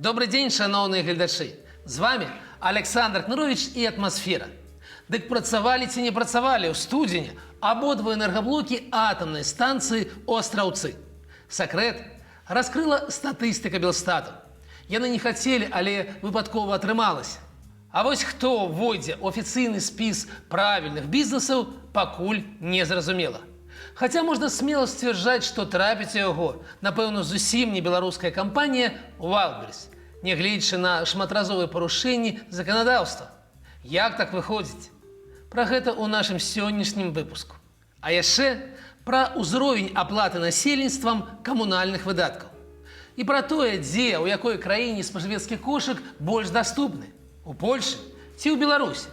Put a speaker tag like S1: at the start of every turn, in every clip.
S1: Добрый день, шановные глядачи. З вами Александр Кнырович и «Атмосфера». Дык працавалі ці не працавалі ў студзені абодва энергаблокі атомнай станцыі Остраўцы. Сакрэт раскрыла статыстыка Белстату. Яны не хацелі, але выпадкова атрымалася. А вось хто войдзе ў афіцыйны спіс правільных бізнесаў, пакуль не зразумела. Хаця можна смело сцвярджаць, што трапіць у яго, напэўна, зусім не беларуская кампанія «Вайлдберрис», нягледзячы на шматразовыя парушэнні заканадаўства. Як так выходзіць? Пра гэта ў нашым сённяшнім выпуску. А яшчэ пра ўзровень аплаты насельніцтвам камунальных выдаткаў. І пра тое, дзе, у якой краіне спажывецкі кошык больш даступны. У Польшы ці ў Беларусі?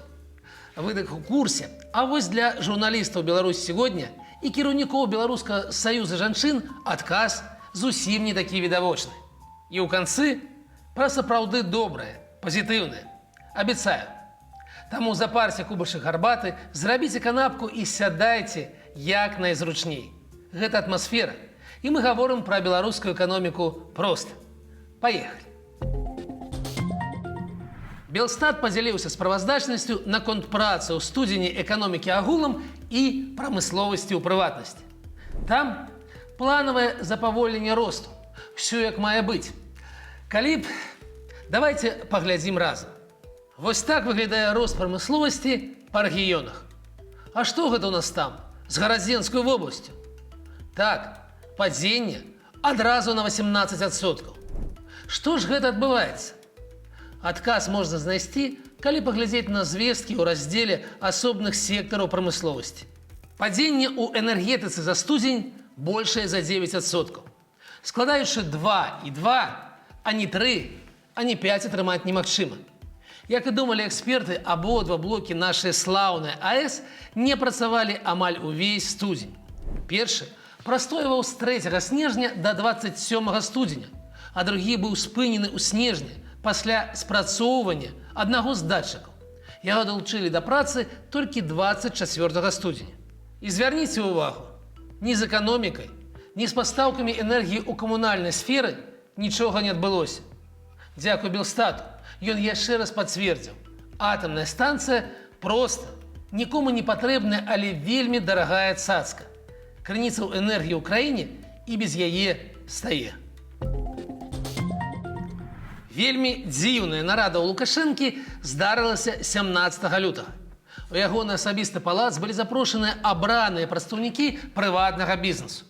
S1: Вы так у курсе. А вось для журналістаў «Беларусь сегодня» і кіраўнікоў Беларускага саюза жанчын адказ зусім не такі відавочны. І ў канцы пра сапраўды добрае, пазітыўнае. Абяцаю. Таму запарце кубачак гарбаты, зрабіце канапку і сядайце як найзручней. Гэта «Атмасфера». І мы гаворым пра беларускую эканоміку проста. Паехалі. Белстат падзяліўся справаздачнасцю наконт працы ў студзені эканомікі агулам і прамысловасці ў прыватнасці. Там планавае запаволенне росту. Всё як мае быць. Калі б... Давайте паглядзім разам. Вось так выглядае рост прамысловасці па рэгіёнах. А што гэта ў нас там? З Гарадзенскай вобласцю? Так, падзенне адразу на 18%. Што ж гэта адбываецца? Адказ можна знайсці, калі паглядзець на звесткі ў раздзеле асобных сектараў прамысловасці. Падзенне ў энергетыцы за студзень большае за 9%. Складаючы 2 і 2, а не 3, а не 5 атрымаць немагчыма. Як і думалі эксперты, абодва блокі нашай слаўнай АЭС не працавалі амаль увесь студзень. Першы прастояваў з 3 снежня да 27 студзеня, а другі быў спынены ў снежні пасля спрацоўвання аднаго з датчыкаў. Яго далучылі да працы толькі 24 студзеня. І звярніце ўвагу, ні з эканомікай, ні з пастаўкамі энергіі ў камунальнай сферы нічога не адбылося. Дзякуй Белстату, ён яшчэ раз пацвердзіў. Атамная станцыя проста, нікому не патрэбная, але вельмі дарагая цацка. Крыніцаў энергіі ў краіне і без яе стае. Вельмі дзіўная нарада ў Лукашэнкі здарылася 17 лютага. У яго на асабісты палац былі запрошаныя абраныя прадстаўнікі прыватнага бізнесу.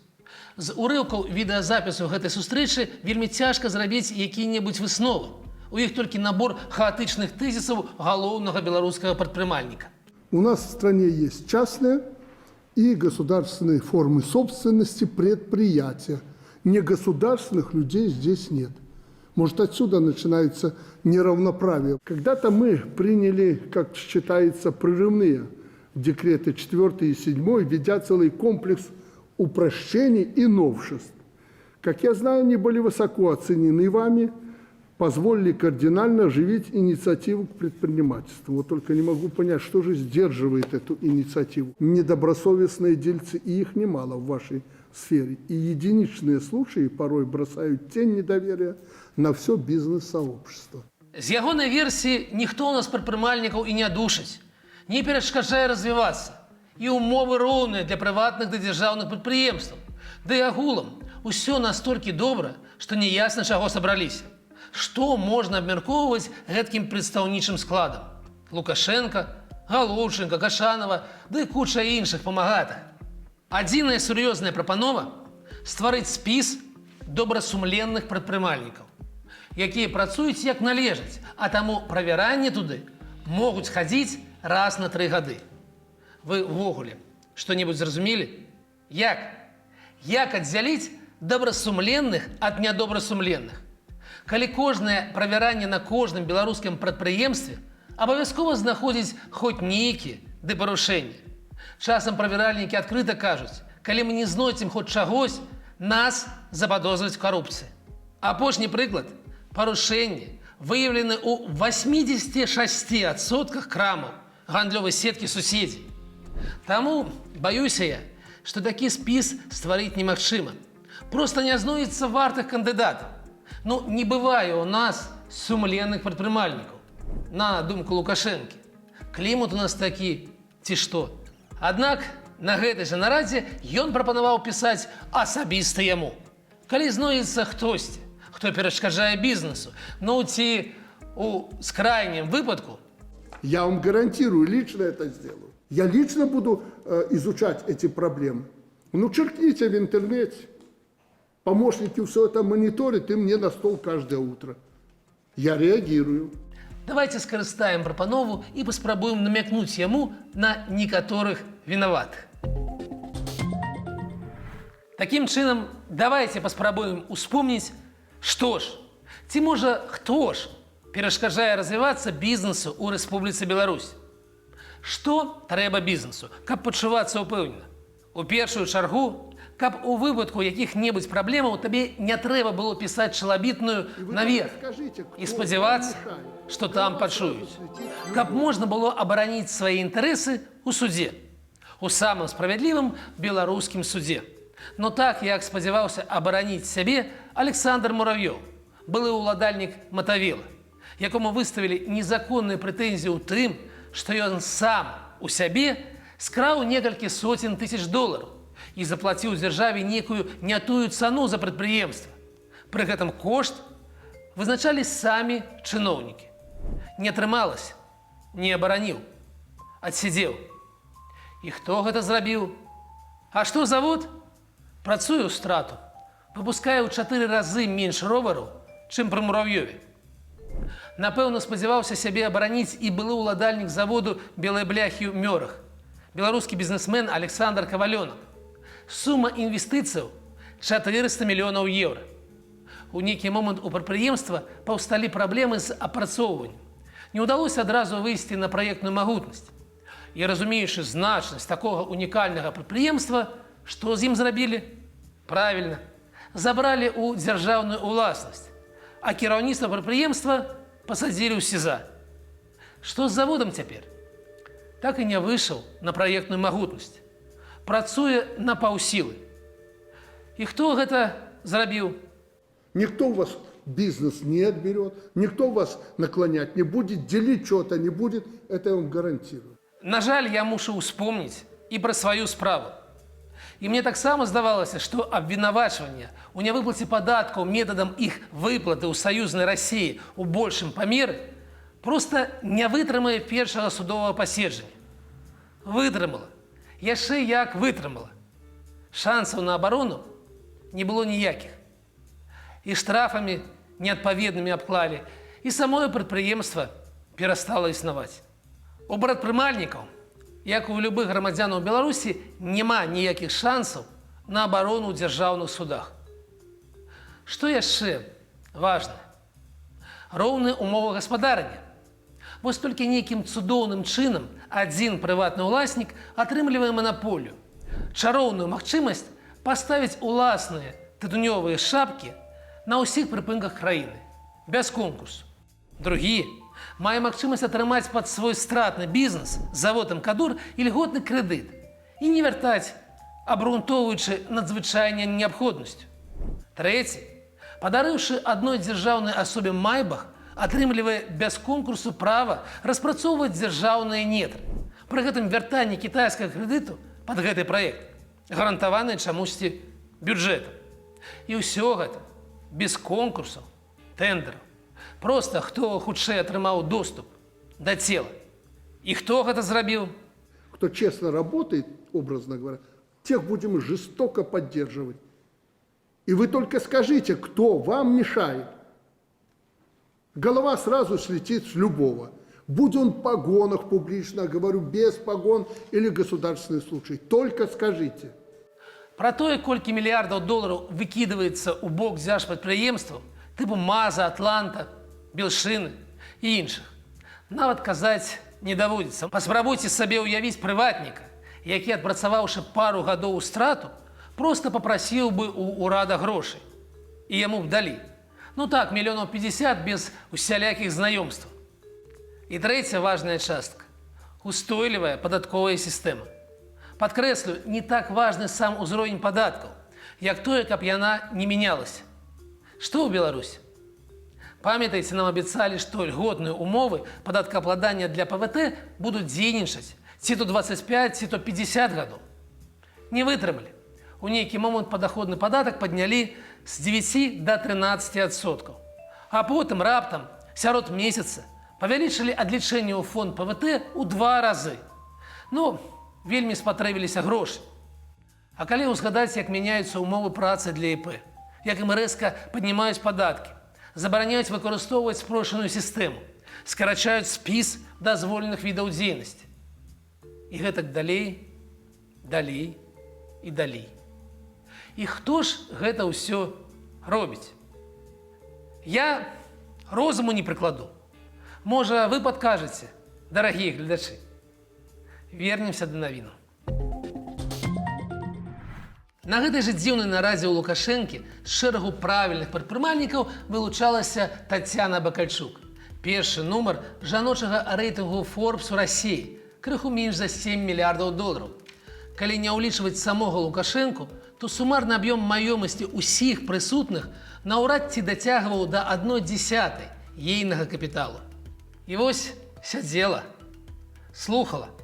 S1: З урыўкаў відэазапісу гэтай сустрэчы вельмі цяжка зрабіць якія-небудзь высновы. У іх толькі набор хаатычных тэзісаў галоўнага беларускага прадпрымальніка.
S2: У нас в стране есть частные и государственные формы собственности предприятия. Негосударственных людей здесь нет. Может, отсюда начинается неравноправие. Когда-то мы приняли, как считается, прорывные декреты 4 и 7, введя целый комплекс упрощений и новшеств. Как я знаю, они были высоко оценены вами, позволили кардинально оживить инициативу к предпринимательству. Вот только не могу понять, что же сдерживает эту инициативу. Недобросовестные дельцы, и их немало в вашей сфере. И единичные случаи порой бросают тень недоверия на все бізнес-сообщество.
S1: З ягонай версіі ніхто ў нас прадпрымальнікаў і не душыць, не перашкаджае развівацца. І ўмовы роўныя для прыватных да дзяржаўных прадпрыемстваў. Ды і агулам усё настолькі добра, што неясна, чаго сабраліся. Што можна абмяркоўваць гэткім прадстаўнічым складам? Лукашенка, Галоўчынка, Кашанова, ды куча іншых памагатых. Адзіная сур'ёзная прапанова – стварыць спіс добрасумленных прадпрымальнікаў, якія працуюць як належаць, а таму правяранні туды могуць хадзіць раз на 3 гады. Вы ўвогуле што-небудзь зразумелі? Як? Як аддзяліць добрасумленных ад нядобрасумленных? Калі кожнае правяранне на кожным беларускім прадпрыемстве абавязкова знаходзіць хоць нейкі ды парушэнні. Часам правяральнікі адкрыта кажуць, калі мы не знойдзем хоць чагось, нас заподозрююць в коррупції. Апошні приклад – парушэнні выявлены ў 86% крамаў гандлёвай сеткі суседзей. Таму баюся я, што такі спіс стварыць немагчыма. Просто не знойдзецца вартых кандыдатаў. Ну, не бывае у нас сумленных прадпрымальнікаў. На думку Лукашэнкі. Клімат у нас такі, ці што. Аднак на гэтай жа нарадзе ён прапанаваў пісаць асабіста яму. Калі знойдзецца хтосьці, хто перашкаджае бізнесу, ну ці у скрайнім выпадку,
S2: Я вам гарантирую, лично это сделаю. Я лично буду изучать эти проблемы. Ну, черкните в интернете. Помощники все это мониторят и мне на стол каждое утро. Я реагирую.
S1: давайте скарыстаем прапанову і паспрабуем намякнуць яму на некаторых вінаватых. Такім чынам, давайте паспрабуем успомніць, што ж, ці можа хто ж перашкаджае развівацца бізнесу ў Рэспубліцы Беларусь. Што трэба бізнесу, каб пачувацца ўпэўнена? У першую чаргу, каб у выпадку якіх-небудзь праблемаў табе не трэба было пісаць шалабітную наверх і спадзявацца, што там пачуюць. Каб можна было абараніць свае інтарэсы ў судзе, у самым справядлівым беларускім судзе. Но так, як спадзяваўся абараніць сябе Александр Муравьёў, былы ўладальнік Матавела, якому выставілі незаконныя прэтэнзіі ў тым, што ён сам у сябе скраў некалькі соцень тысяч долараў і заплаціў дзяржаве некую не тую цану за прадпрыемства. Пры гэтым кошт вызначалі самі чыноўнікі. Не атрымалася, не абараніў, адсядзеў. І хто гэта зрабіў? А што завод? Працуе ў страту, выпускае ў 4 разы менш ровараў, чым пры Муравьёве. Напэўна, спадзяваўся сябе абараніць і былы ўладальнік заводу белай бляхі ў Мёрах, беларускі бізнесмен Александр Кавалёнак. Сума інвестыцыяў 400 мільёнаў еўра. У нейкі момант у прадпрыемства паўсталі праблемы з апрацоўваннем. Не ўдалося адразу выйсці на праектную магутнасць. І разумеючы значнасць такога унікальнага прадпрыемства, што з ім зрабілі? Правільна, забралі ў дзяржаўную ўласнасць, а кіраўніцтва прадпрыемства пасадзілі ў СІЗА. Што з заводам цяпер? Так і не выйшаў на праектную магутнасць. Працуе на паўсілы. І хто гэта зрабіў?
S2: Никто у вас бизнес не отберет, никто вас наклонять не будет, делить что-то не будет, это я вам гарантирую.
S1: На жаль, я мушу успомніць і пра сваю справу. І мне таксама здавалася, што абвінавачванне ў нявыплаце падаткаў метадам іх выплаты ў саюзнай Расіі ў большым памеры проста не вытрымае першага судовага паседжання. Вытрымала. Яшчэ як вытрымала. Шансаў на абарону не было ніякіх. І штрафамі неадпаведнымі абклалі, і самое прадпрыемства перастала існаваць. У прадпрымальнікаў, як у любых грамадзянаў Беларусі, няма ніякіх шансаў на абарону ў дзяржаўных судах. Што яшчэ важна? Роўныя ўмовы гаспадарання. Вось толькі нейкім цудоўным чынам адзін прыватны ўласнік атрымлівае манаполію, чароўную магчымасць паставіць уласныя тытунёвыя шапкі на ўсіх прыпынках краіны, без конкурсу. Другі мае магчымасць атрымаць пад свой стратны бізнес завод МКАДУР ільготны крэдыт і не вяртаць, абгрунтоўваючы надзвычайнай неабходнасцю. Трэці, падарыўшы адной дзяржаўнай асобе майбах, атрымлівае без конкурсу права распрацоўваць дзяржаўныя нетры. Пры гэтым вяртанне кітайскага крэдыту пад гэты праект гарантаваны чамусьці бюджэтам. І ўсё гэта без конкурсаў, тэндераў. Проста хто хутчэй атрымаў доступ да цела. І хто гэта зрабіў?
S2: Кто честно работает, образно говоря, тех будем жестоко поддерживать. И вы только скажите, кто вам мешает. Голова сразу слетит с любого. Будь он в погонах публично, говорю, без погон или государственный случай. Только скажите.
S1: Пра тое, колькі мільярдаў долараў выкідваецца ў бок дзяржпрадпрыемстваў тыпу МАЗа, Атланта, Белшыны і іншых, нават казаць не даводзіцца. Паспрабуйце сабе ўявіць прыватніка, які, адпрацаваўшы пару гадоў у страту, проста папрасіў бы ў ўрада грошай. І яму б далі. Ну так, 50 мільёнаў без усялякіх знаёмстваў. І трэця важная частка – устойлівая падатковая сістэма. Падкрэслю, не так важны сам узровень падаткаў, як тое, каб яна не мянялася. Што ў Беларусі? Памятаеце, нам абяцалі, што льготныя умовы падаткаабкладання для ПВТ будуць дзейнічаць ці то 25, ці то 50 гадоў. Не вытрымалі. У нейкі момант падаходны падатак паднялі з 9 до 13%. А потым раптам сярод месяца павялічылі адлічэнне ў фонд ПВТ ў 2 разы. Ну, вельмі спатрэбіліся грошы. А калі ўзгадаць, як мяняюцца ўмовы працы для ІП, як ім рэзка паднімаюць падаткі, забараняюць выкарыстоўваць спрошчаную сістэму, скарачаюць спіс дазволеных відаў дзейнасці. І гэтак далей, далей і далей. І хто ж гэта ўсё робіць? Я розуму не прыкладу. Можа, вы падкажаце, дарагія гледачы. Вернемся да навінаў. На гэтай жа дзіўнай нарадзе ў Лукашэнкі з шэрагу правільных прадпрымальнікаў вылучалася Тацяна Бакальчук. Першы нумар жаночага рэйтынгу Forbes у Расіі, крыху менш за 7 мільярдаў долараў. Калі не ўлічваць самога Лукашэнку, то сумарны аб'ём маёмасці ўсіх прысутных наўрад ці дацягваў да 1/10 ейнага капіталу. І вось сядзела, слухала.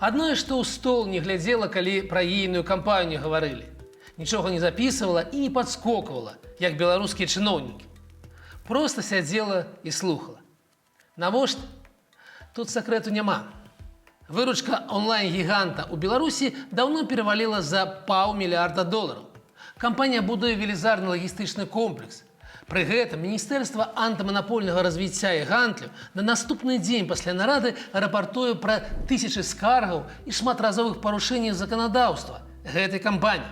S1: Адное, што ў стол не глядзела, калі пра ейную кампанію гаварылі. Нічога не запісывала і не падскоквала, як беларускія чыноўнікі. Проста сядзела і слухала. Навошта? Тут сакрэту няма. Выручка онлайн-гіганта ў Беларусі даўно пераваліла за $500 мільярда. Кампанія будуе велізарны лагістычны комплекс. Пры гэтым Міністэрства антыманапольнага развіцця і гандлю на наступны дзень пасля нарады рапартуе пра тысячы скаргаў і шматразовых парушэнняў заканадаўства гэтай кампаніі.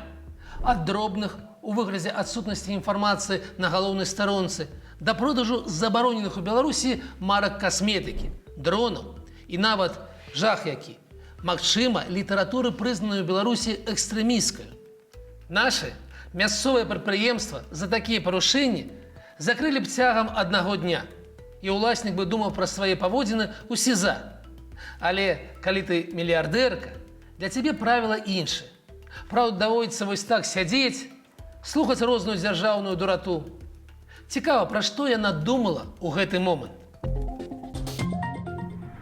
S1: Ад дробных у выглядзе адсутнасці інфармацыі на галоўнай старонцы да продажу забароненых у Беларусі марак касметыкі, дронаў і нават жах які. Магчыма, літаратуры прызнаную ў Беларусі экстрэмісткаю. Нашы мясцовыя прадпрыемства за такія парушэнні закрылі б цягам 1 дня, і ўласнік бы думаў пра свае паводзіны ў СІЗА. Але калі ты мільярдэрка, для цябе правіла іншае. Праўда, даводзіцца вось так сядзець, слухаць розную дзяржаўную дурату. Цікава, пра што яна думала ў гэты момант.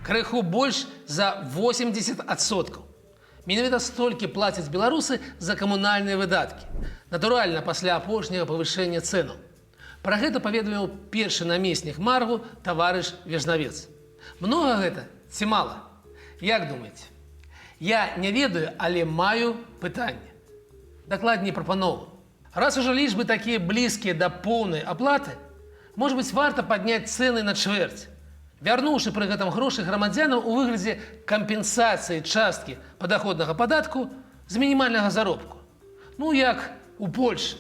S1: Крыху больш за 80%. Менавіта столькі плацяць беларусы за камунальныя выдаткі. Натуральна, пасля апошняга павышэння цэнаў. Пра гэта паведаміў першы намеснік Маргу таварыш Вежнавец. Многа гэта ці мала? Як думаеце? Я не ведаю, але маю пытанне. Дакладней прапанову. Раз ужо лічбы такія блізкія да поўнай аплаты, можа быць, варта падняць цэны на чвэрць, вярнуўшы пры гэтым грошы грамадзянам у выглядзе кампенсацыі часткі падаходнага падатку з мінімальнага заробку. Ну, як у Польшы.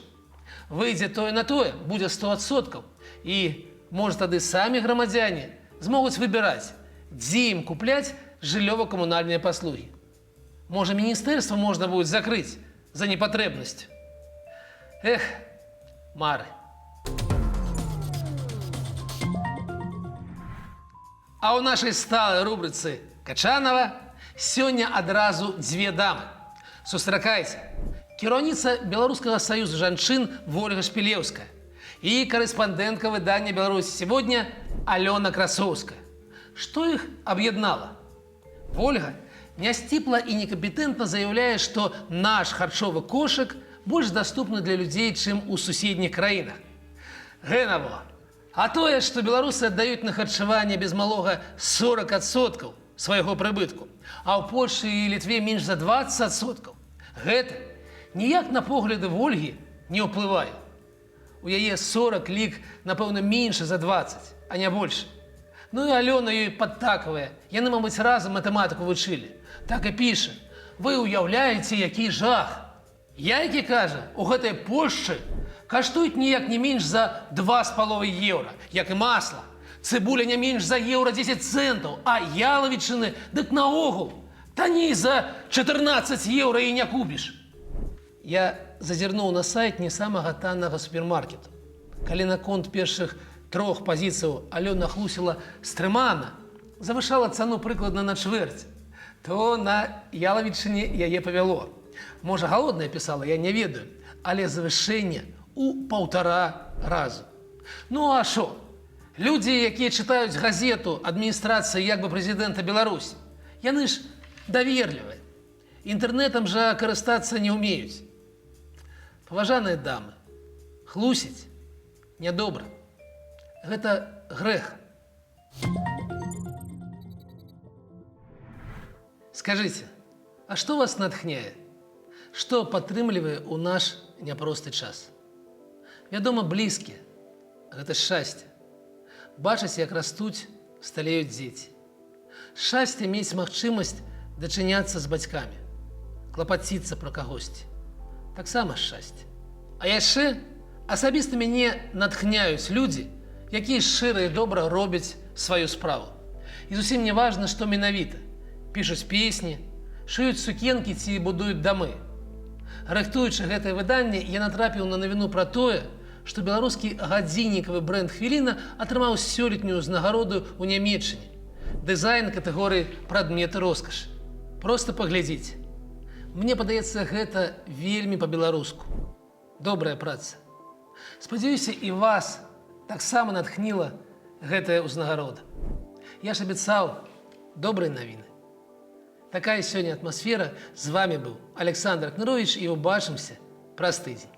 S1: Выйдзе тое на тое, будзе 100%. І, можа, тады самі грамадзяне змогуць выбіраць, дзе ім купляць жыллёва-камунальныя паслугі. Можа, міністэрства можна будзе закрыць за непатрэбнасць. Эх, мары. А ў нашай сталай рубрыцы Качанова сёння адразу 2 дамы. Сустракайце. Кіраўніца Беларускага саюза жанчын Вольга Шпілеўская і карэспандэнтка выдання «Беларусь сегодня» Алёна Красоўская. Што іх аб'яднала? Вольга нясціпла і некампетэнтна заяўляе, што наш харчовы кошык больш даступны для людзей, чым у суседніх краінах. Гэнаво. А тое, што беларусы аддаюць на харчаванне без малога 40% свайго прыбытку, а ў Польшы і Літве менш за 20%. Гэта ніяк на погляды Вольгі не ўплывае. У яе 40 лік, напэўна, менш за 20, а не больш. Ну і Алёна ёй падтаквае. Яны, мабыць, разам матэматыку вучылі. Так і піша. Вы ўяўляеце, які жах. Яйкі, кажа, у гэтай Польшчы каштуюць ніяк не менш за 2,5 еўра, як і масла. Цыбуля не менш за еўра 10 цэнтаў, а ялавічыны дык наогул танней за 14 еўра і не купіш. Я зазірнуў на сайт не самага таннага супермаркету. Калі наконт першых 3 пазіцыяў Алёна хлусіла стрымана, завышала цану прыкладна на чвэрць, то на ялавічыне яе павяло. Можа, галодная пісала, я не ведаю, але завышэнне у 1,5 разу. Ну а шо? Людзі, якія чытаюць газету адміністрацыі як бы прэзідэнта Беларусі, яны ж даверлівыя. Інтэрнэтам жа карыстацца не ўмеюць. Паважаныя дамы, хлусіць нядобра. Гэта грэх. Скажыце, а што вас натхняе? Што падтрымлівае ў наш няпросты час? Вядома, блізкія. Гэта шчасце. Бачыць, як растуць, сталеюць дзеці. Шчасце мець магчымасць дачыняцца з бацькамі, клапаціцца пра кагосьці. Таксама шчасце. А яшчэ асабіста мяне натхняюць людзі, якія шчыра і добра робяць сваю справу. І зусім не важна, што менавіта. Пішуць песні, шыюць сукенкі ці будуюць дамы. Рыхтуючы гэтае выданне, я натрапіў на навіну пра тое, што беларускі гадзіннікавы брэнд «Хвіліна» атрымаў сёлетнюю ўзнагароду ў Нямецчыне. Дызайн катэгорыі «Прадметы роскашы». Проста паглядзіце. Мне падаецца, гэта вельмі па-беларуску. Добрая праца. Спадзяюся, і вас таксама натхніла гэтая ўзнагарода. Я ж абяцаў добрай навіны. Такая сёння атмасфера. З вами быў Александр Кнырович, і ўбачымся праз тыдзень.